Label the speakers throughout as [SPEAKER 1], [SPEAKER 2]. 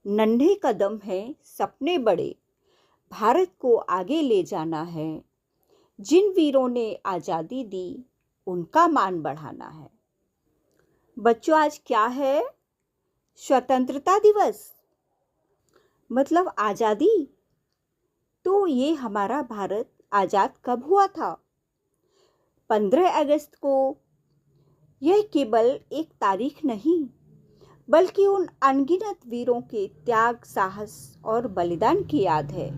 [SPEAKER 1] नन्हे कदम हैं, सपने बड़े, भारत को आगे ले जाना है। जिन वीरों ने आज़ादी दी, उनका मान बढ़ाना है। बच्चों, आज क्या है? स्वतंत्रता दिवस, मतलब आज़ादी। तो ये हमारा भारत आज़ाद कब हुआ था? 15 अगस्त को। यह केवल एक तारीख नहीं, बल्कि उन अनगिनत वीरों के त्याग, साहस और बलिदान की याद है,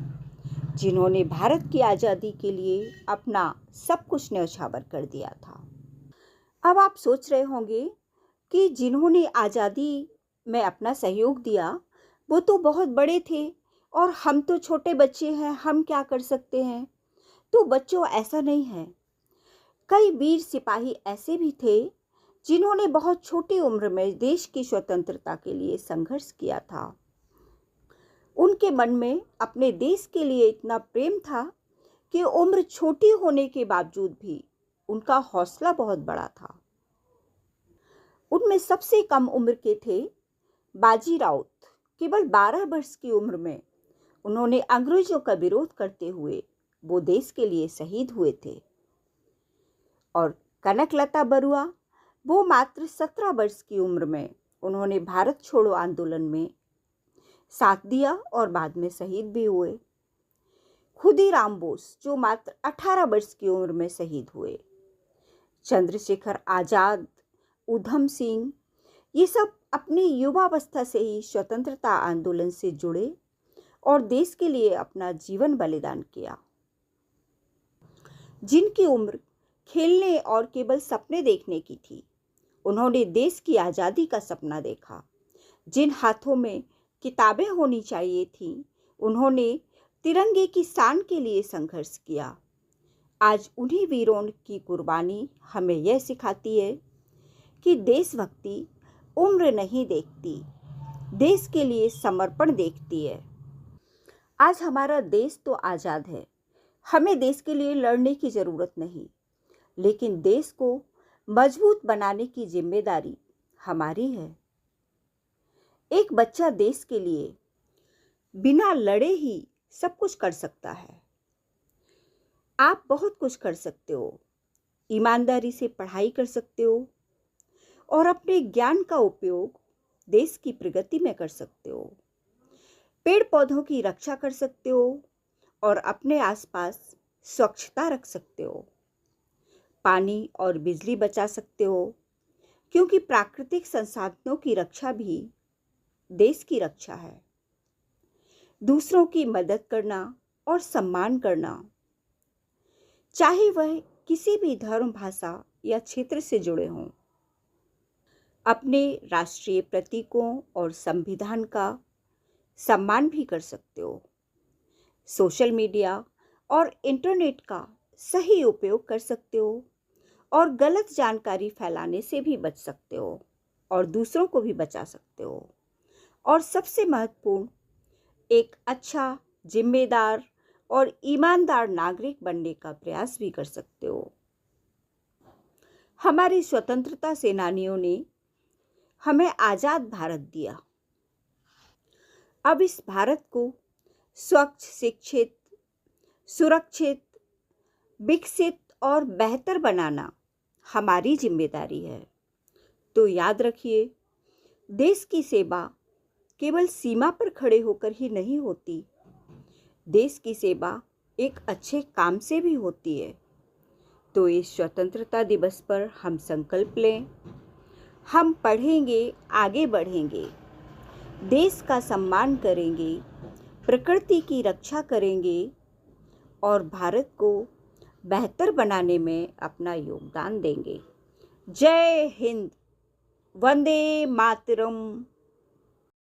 [SPEAKER 1] जिन्होंने भारत की आज़ादी के लिए अपना सब कुछ न्यौछावर कर दिया था। अब आप सोच रहे होंगे कि जिन्होंने आज़ादी में अपना सहयोग दिया, वो तो बहुत बड़े थे और हम तो छोटे बच्चे हैं, हम क्या कर सकते हैं? तो बच्चों, ऐसा नहीं है। कई वीर सिपाही ऐसे भी थे जिन्होंने बहुत छोटी उम्र में देश की स्वतंत्रता के लिए संघर्ष किया था। उनके मन में अपने देश के लिए इतना प्रेम था कि उम्र छोटी होने के बावजूद भी उनका हौसला बहुत बड़ा था। उनमें सबसे कम उम्र के थे बाजी राउत। केवल 12 वर्ष की उम्र में उन्होंने अंग्रेजों का विरोध करते हुए वो देश के लिए शहीद हुए थे। और कनकलता बरुआ, वो मात्र 17 वर्ष की उम्र में उन्होंने भारत छोड़ो आंदोलन में साथ दिया और बाद में शहीद भी हुए। खुदीराम बोस, जो मात्र 18 वर्ष की उम्र में शहीद हुए। चंद्रशेखर आजाद, उधम सिंह, ये सब अपनी युवावस्था से ही स्वतंत्रता आंदोलन से जुड़े और देश के लिए अपना जीवन बलिदान किया। जिनकी उम्र खेलने और केवल सपने देखने की थी, उन्होंने देश की आज़ादी का सपना देखा। जिन हाथों में किताबें होनी चाहिए थीं, उन्होंने तिरंगे की शान के लिए संघर्ष किया। आज उन्हीं वीरों की कुर्बानी हमें यह सिखाती है कि देशभक्ति उम्र नहीं देखती, देश के लिए समर्पण देखती है। आज हमारा देश तो आज़ाद है, हमें देश के लिए लड़ने की ज़रूरत नहीं, लेकिन देश को मजबूत बनाने की जिम्मेदारी हमारी है। एक बच्चा देश के लिए बिना लड़े ही सब कुछ कर सकता है। आप बहुत कुछ कर सकते हो। ईमानदारी से पढ़ाई कर सकते हो और अपने ज्ञान का उपयोग देश की प्रगति में कर सकते हो। पेड़ पौधों की रक्षा कर सकते हो और अपने आसपास स्वच्छता रख सकते हो। पानी और बिजली बचा सकते हो, क्योंकि प्राकृतिक संसाधनों की रक्षा भी देश की रक्षा है। दूसरों की मदद करना और सम्मान करना, चाहे वह किसी भी धर्म, भाषा या क्षेत्र से जुड़े हों। अपने राष्ट्रीय प्रतीकों और संविधान का सम्मान भी कर सकते हो। सोशल मीडिया और इंटरनेट का सही उपयोग कर सकते हो और गलत जानकारी फैलाने से भी बच सकते हो और दूसरों को भी बचा सकते हो। और सबसे महत्वपूर्ण, एक अच्छा, जिम्मेदार और ईमानदार नागरिक बनने का प्रयास भी कर सकते हो। हमारे स्वतंत्रता सेनानियों ने हमें आज़ाद भारत दिया। अब इस भारत को स्वच्छ, शिक्षित, सुरक्षित, विकसित और बेहतर बनाना हमारी जिम्मेदारी है। तो याद रखिए, देश की सेवा केवल सीमा पर खड़े होकर ही नहीं होती। देश की सेवा एक अच्छे काम से भी होती है। तो इस स्वतंत्रता दिवस पर हम संकल्प लें, हम पढ़ेंगे, आगे बढ़ेंगे, देश का सम्मान करेंगे, प्रकृति की रक्षा करेंगे और भारत को बेहतर बनाने में अपना योगदान देंगे। जय हिंद, वंदे मातरम।